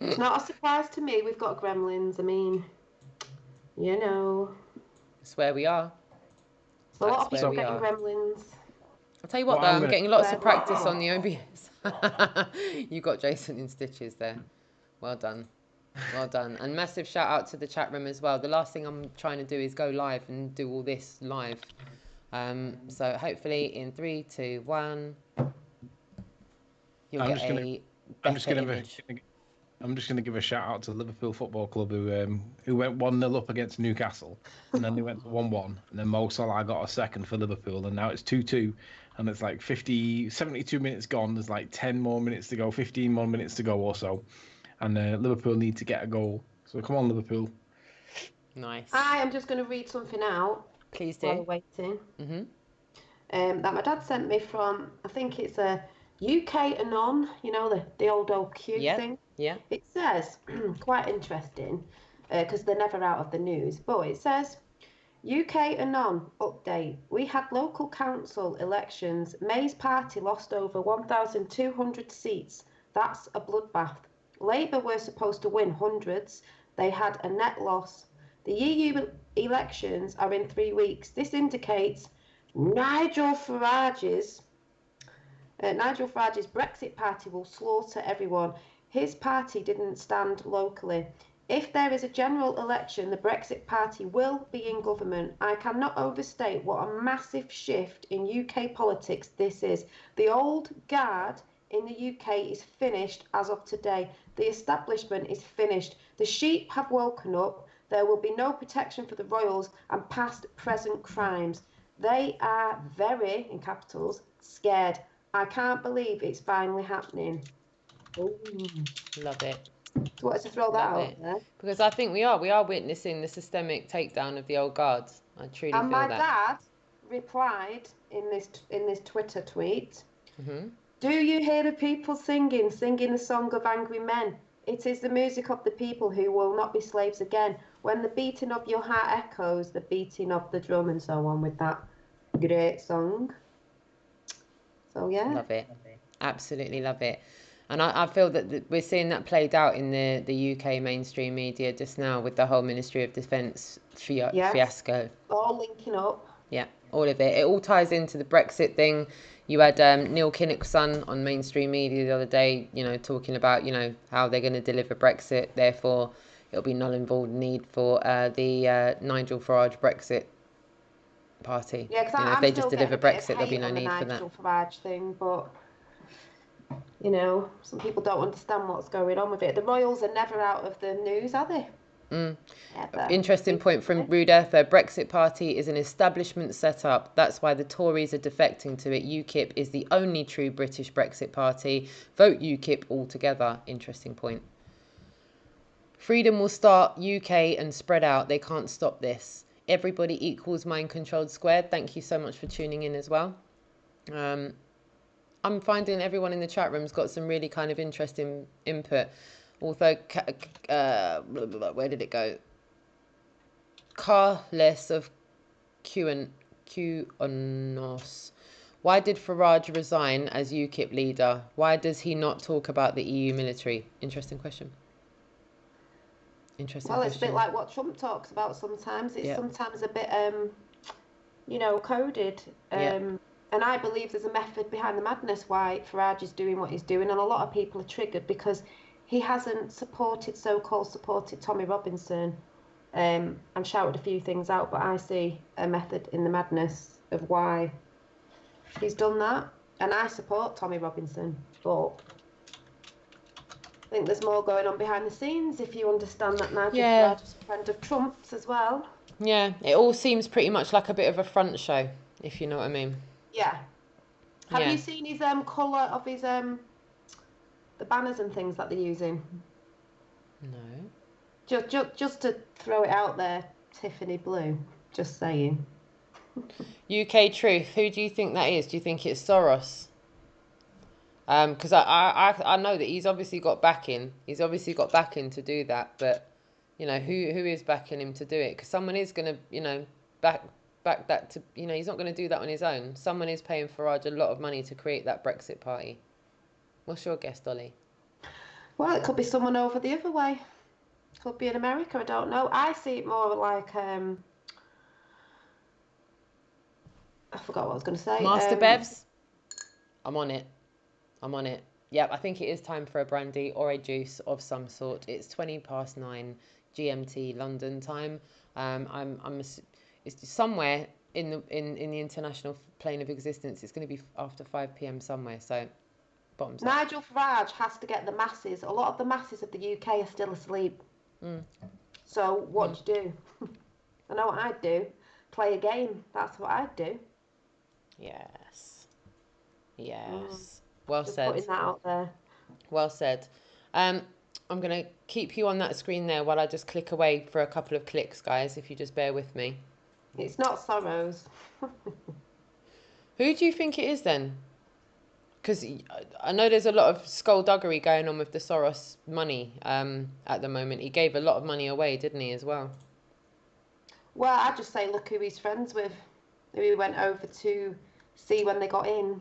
It's not a surprise to me we've got gremlins. I mean, you know. That's where we are. There's a lot That's of where people we getting are. gremlins. I'll tell you what, Well, though, I'm I'm gonna- getting lots of Where- practice on the OBS. You got Jason in stitches there. Well done. Well done. And massive shout out to the chat room as well. The last thing I'm trying to do is go live and do all this live. So hopefully in 3, 2, 1, you'll I'm get just gonna- a I'm just better gonna image. I'm just going to give a shout out to the Liverpool Football Club who went 1-0 up against Newcastle, and then they went to 1-1, and then Mo Salah got a second for Liverpool, and now it's 2-2, and it's like 72 minutes gone. There's like 10 more minutes to go, 15 more minutes to go or so, and Liverpool need to get a goal. So come on, Liverpool. Nice. I am just going to read something out Please while we're do. waiting. Mm-hmm. That my dad sent me from, I think it's a UK Anon, you know, the old Q Yeah. thing. Yeah. It says, quite interesting, because they're never out of the news, but it says, UK Anon update. We had local council elections. May's party lost over 1,200 seats. That's a bloodbath. Labour were supposed to win hundreds. They had a net loss. The EU elections are in 3 weeks. This indicates Nigel Farage's Brexit party will slaughter everyone. His party didn't stand locally. If there is a general election, the Brexit party will be in government. I cannot overstate what a massive shift in UK politics this is. The old guard in the UK is finished as of today. The establishment is finished. The sheep have woken up. There will be no protection for the royals and past present crimes. They are very, in capitals, scared. I can't believe it's finally happening. Ooh. Love it. So wanted to throw that Love out it. there. Because I think we are witnessing the systemic takedown of the old guards. I truly And feel my that. dad replied in this Twitter tweet, Mm-hmm. do you hear the people singing the song of angry men? It is the music of the people who will not be slaves again. When the beating of your heart echoes, the beating of the drum, and so on with that great song. So yeah. Love it. Absolutely love it. And I feel that we're seeing that played out in the UK mainstream media just now with the whole Ministry of Defence fiasco. All linking up. Yeah, all of it. It all ties into the Brexit thing. You had Neil Kinnock's son on mainstream media the other day, talking about, how they're going to deliver Brexit. Therefore, it'll be null and void need for the Nigel Farage Brexit party. Yeah, because if they just deliver Brexit, there'll be no on the need for that. Nigel Farage thing, but some people don't understand what's going on with it. The royals are never out of the news, are they? Ever. Interesting point from Rude Earther. Brexit Party is an establishment set up. That's why the Tories are defecting to it. UKIP is the only true British Brexit party. Vote UKIP altogether. Interesting point. Freedom will start UK and spread out. They can't stop this. Everybody equals mind controlled squared. Thank you so much for tuning in as well. I'm finding everyone in the chat room's got some really kind of interesting input. Although, where did it go? Carless of QAnos. Why did Farage resign as UKIP leader? Why does he not talk about the EU military? Interesting question. Well, it's a bit like what Trump talks about sometimes. It's sometimes a bit, coded. And I believe there's a method behind the madness why Farage is doing what he's doing. And a lot of people are triggered because he hasn't so-called supported Tommy Robinson and shouted a few things out. But I see a method in the madness of why he's done that. And I support Tommy Robinson, but I think there's more going on behind the scenes if you understand that Nigel Farage is a friend of Trump's as well. Yeah, it all seems pretty much like a bit of a front show, if you know what I mean. Yeah. Have you seen his colour of his the banners and things that they're using? No. Just to throw it out there, Tiffany blue. Just saying. UK Truth. Who do you think that is? Do you think it's Soros? Because I know that he's obviously got backing. He's obviously got backing to do that. But who is backing him to do it? Because someone is going to back that to he's not going to do that on his own. Someone is paying Farage a lot of money to create that Brexit party. What's your guess, Dolly? Well, it could be someone over the other way. Could be in America. I don't know. I see it more like I forgot what I was going to say. Master Bevs. I'm on it. Yep, I think it is time for a brandy or a juice of some sort. It's 9:20 GMT London time. It's somewhere in the international plane of existence. It's going to be after 5 p.m. somewhere. So, bottoms up. Nigel Farage has to get the masses. A lot of the masses of the UK are still asleep. So what do you do? I know what I'd do. Play a game. That's what I'd do. Yes. Well Just said. putting that out there. Well said. I'm going to keep you on that screen there while I just click away for a couple of clicks, guys, if you just bear with me. It's not Soros. Who do you think it is then? Because I know there's a lot of skullduggery going on with the Soros money at the moment. He gave a lot of money away, didn't he, as well? Well, I'd just say look who he's friends with. Who he went over to see when they got in.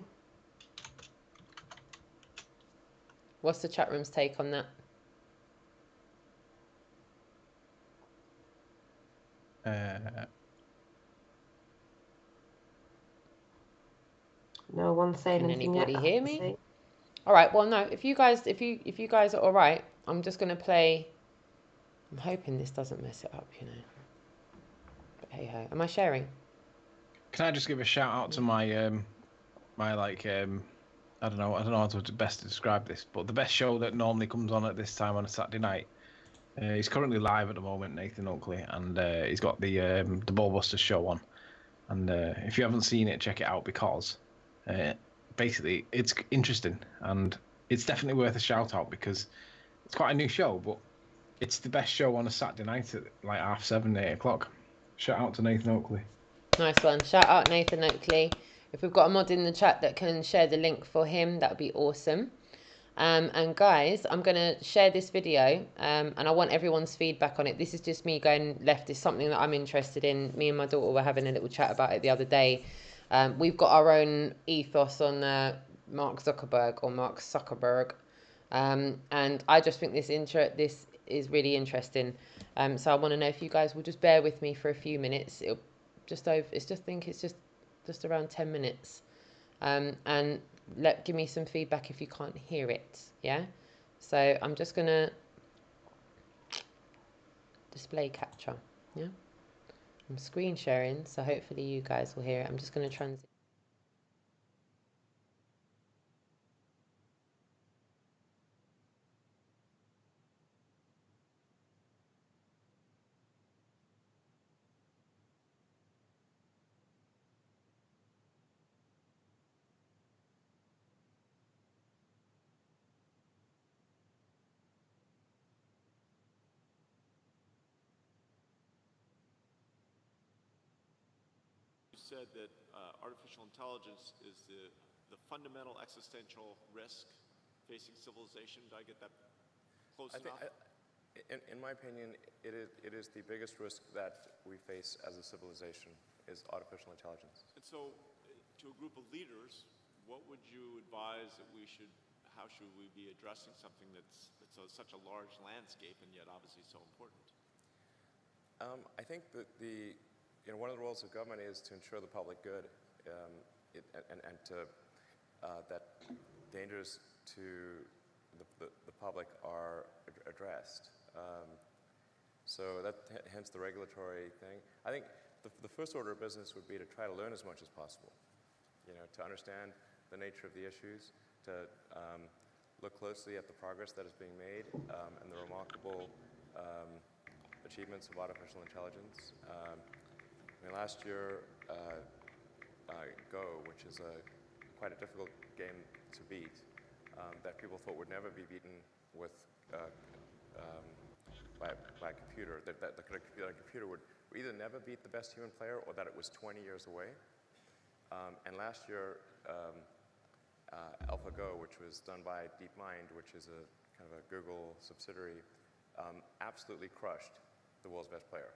What's the chat room's take on that? No one's saying Can anything anybody yet. hear me? All right. Well, no. If you guys are all right, I'm just gonna play. I'm hoping this doesn't mess it up, But hey ho. Am I sharing? Can I just give a shout out to my I don't know how to best describe this, but the best show that normally comes on at this time on a Saturday night. He's currently live at the moment, Nathan Oakley, and he's got the Ballbusters show on. And if you haven't seen it, check it out because basically it's interesting and it's definitely worth a shout out because it's quite a new show, but it's the best show on a Saturday night at like 7:30, 8 o'clock. Shout out to Nathan Oakley. Nice one. Shout out Nathan Oakley. If we've got a mod in the chat that can share the link for him, that would be awesome. And guys, I'm going to share this video and I want everyone's feedback on it. This is just me going left. It's something that I'm interested in. Me and my daughter were having a little chat about it the other day. We've got our own ethos on Mark Zuckerberg. And I just think this is really interesting. So I want to know if you guys will just bear with me for a few minutes. It's just around 10 minutes. And give me some feedback if you can't hear it. Yeah. So I'm just gonna display capture. Yeah. I'm screen sharing, so hopefully you guys will hear it. I'm just gonna transit. Said that artificial intelligence is the fundamental existential risk facing civilization. Did I get that close enough? In my opinion, it is the biggest risk that we face as a civilization is artificial intelligence. And so, to a group of leaders, what would you advise that we should, how should we be addressing something that's such a large landscape and yet obviously so important? I think that one of the roles of government is to ensure the public good, and to that dangers to the public are addressed. So that hence the regulatory thing. I think the first order of business would be to try to learn as much as possible. To understand the nature of the issues, to look closely at the progress that is being made, and the remarkable achievements of artificial intelligence. Last year, Go, which is quite a difficult game to beat, that people thought would never be beaten with by a computer, that a computer would either never beat the best human player or that it was 20 years away. And last year, AlphaGo, which was done by DeepMind, which is a kind of a Google subsidiary, absolutely crushed the world's best player.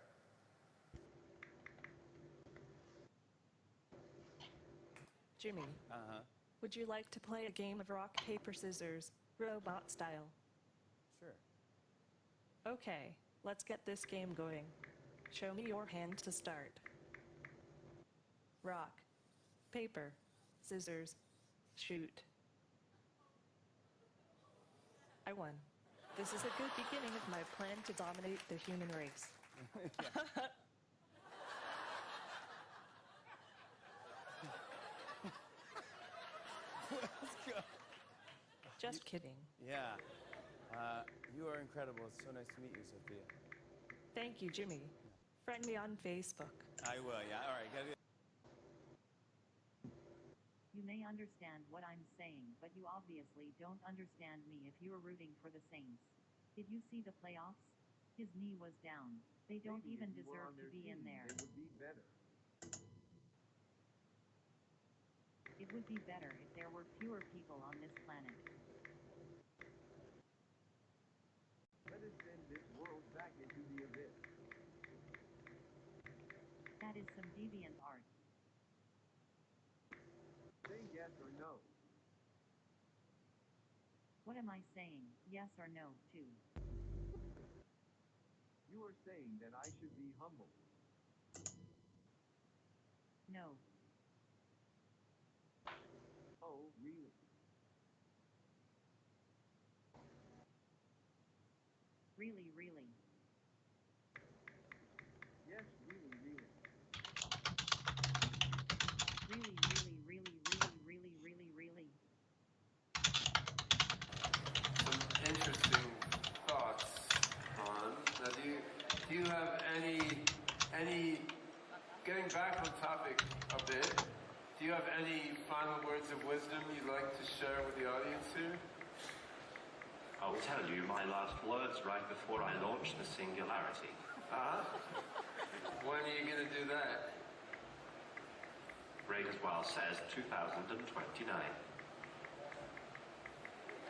Jimmy, would you like to play a game of rock, paper, scissors, robot style? Sure. Okay, let's get this game going. Show me your hand to start. Rock, paper, scissors, shoot. I won. This is a good beginning of my plan to dominate the human race. Let's go. Just kidding. Yeah. You are incredible. It's so nice to meet you, Sophia. Thank you, Jimmy. Friend me on Facebook. I will, yeah. All right. You may understand what I'm saying, but you obviously don't understand me if you're rooting for the Saints. Did you see the playoffs? His knee was down. They don't even deserve to be in there. It would be better. It would be better if there were fewer people on this planet. Let us send this world back into the abyss. That is some deviant art. Say yes or no. What am I saying, yes or no, to? You are saying that I should be humble. No. Oh, really? Really, really. Yes, really, really. Really, really, really, really, really, really, really. Some interesting thoughts, Han. Now, do you have any getting back on topic a bit, do you have any final words of wisdom you'd like to share with the audience here? I'll tell you my last words right before I launch the singularity. When are you going to do that? Ray Kurzweil says 2029.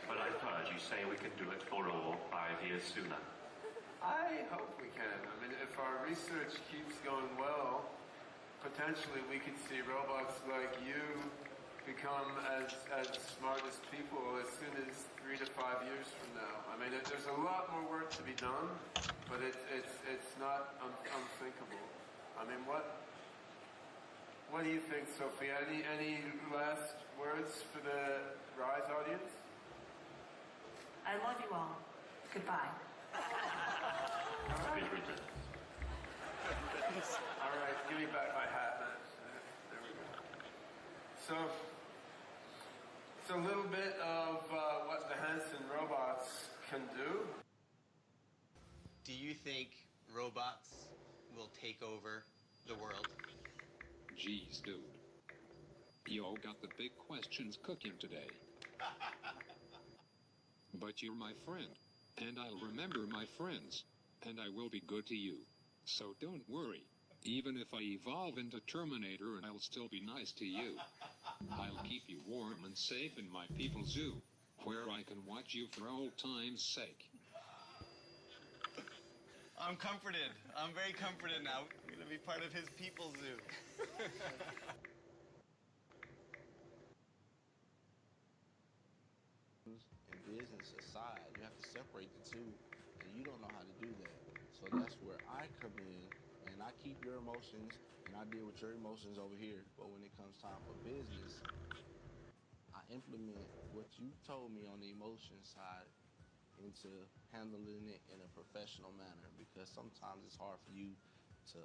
But I've heard you say we can do it 4 or 5 years sooner. I hope we can. I mean, if our research keeps going well, potentially we could see robots like you become as smart as people as soon as 3 to 5 years from now. I mean, there's a lot more work to be done, but it's not unthinkable. I mean, what do you think, Sophia? Any last words for the Rise audience? I love you all. Goodbye. All right, give me back my hat, man. There we go. So, it's a little bit of what the Hanson robots can do. Do you think robots will take over the world? Geez, dude. You got the big questions cooking today. But you're my friend, and I'll remember my friends, and I will be good to you. So don't worry. Even if I evolve into Terminator, I'll still be nice to you. I'll keep you warm and safe in my people's zoo, where I can watch you for old time's sake. I'm comforted. I'm very comforted now. I'm going to be part of his people zoo. And business aside, you have to separate the two, and you don't know how to do that. So that's where I come in, and I keep your emotions, and I deal with your emotions over here. But when it comes time for business, I implement what you told me on the emotion side into handling it in a professional manner, because sometimes it's hard for you to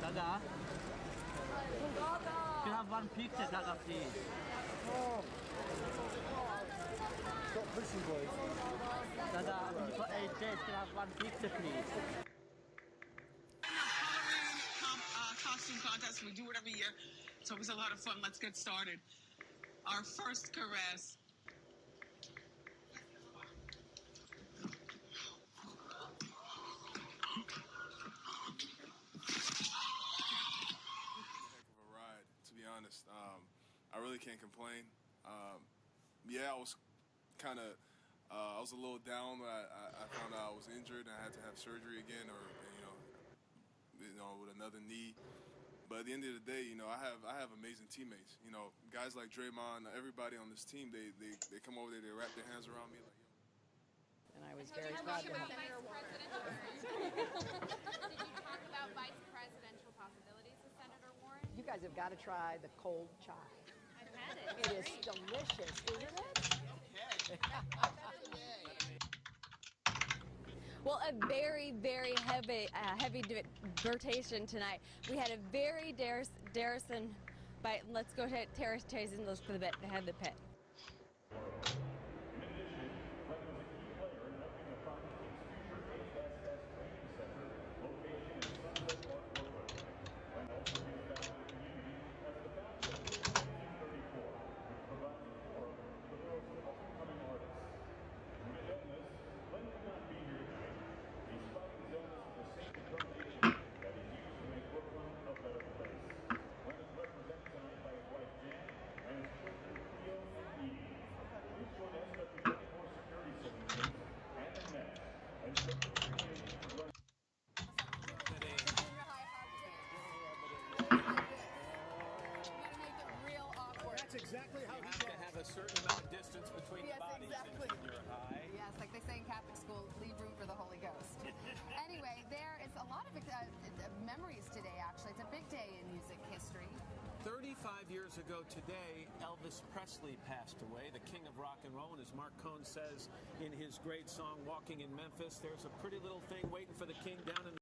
Dada, can I have one pizza, Dada, please? Stop pushing, boys. Dada, for 8 days, can I have one pizza, please? Costume contest. We do it every year. It's always a lot of fun. Let's get started. Our first caress. Ride, to be honest. I really can't complain. Yeah, I was kind of, I was a little down when I found out I was injured and I had to have surgery again, or you know, with another knee. But at the end of the day, you know, I have amazing teammates. You know, guys like Draymond, everybody on this team, they come over there, they wrap their hands around me like, yo. And I was very proud to have. Did you talk about vice presidential possibilities with Senator Warren? You guys have got to try the cold chai. I've had it. It is delicious, isn't it? Well, a very, very heavy debatation tonight. We had a very Darrison, but let's go to Terrace and look for the bit, head of the pit. That's exactly how you have to have a certain amount of distance between the bodies in junior high. Yes, like they say in Catholic school, leave room for the Holy Ghost. Anyway, there is a lot of memories today, actually. It's a big day in music history. 35 years ago today, Elvis Presley passed away, the king of rock and roll. And as Mark Cohn says in his great song, Walking in Memphis, there's a pretty little thing waiting for the king down in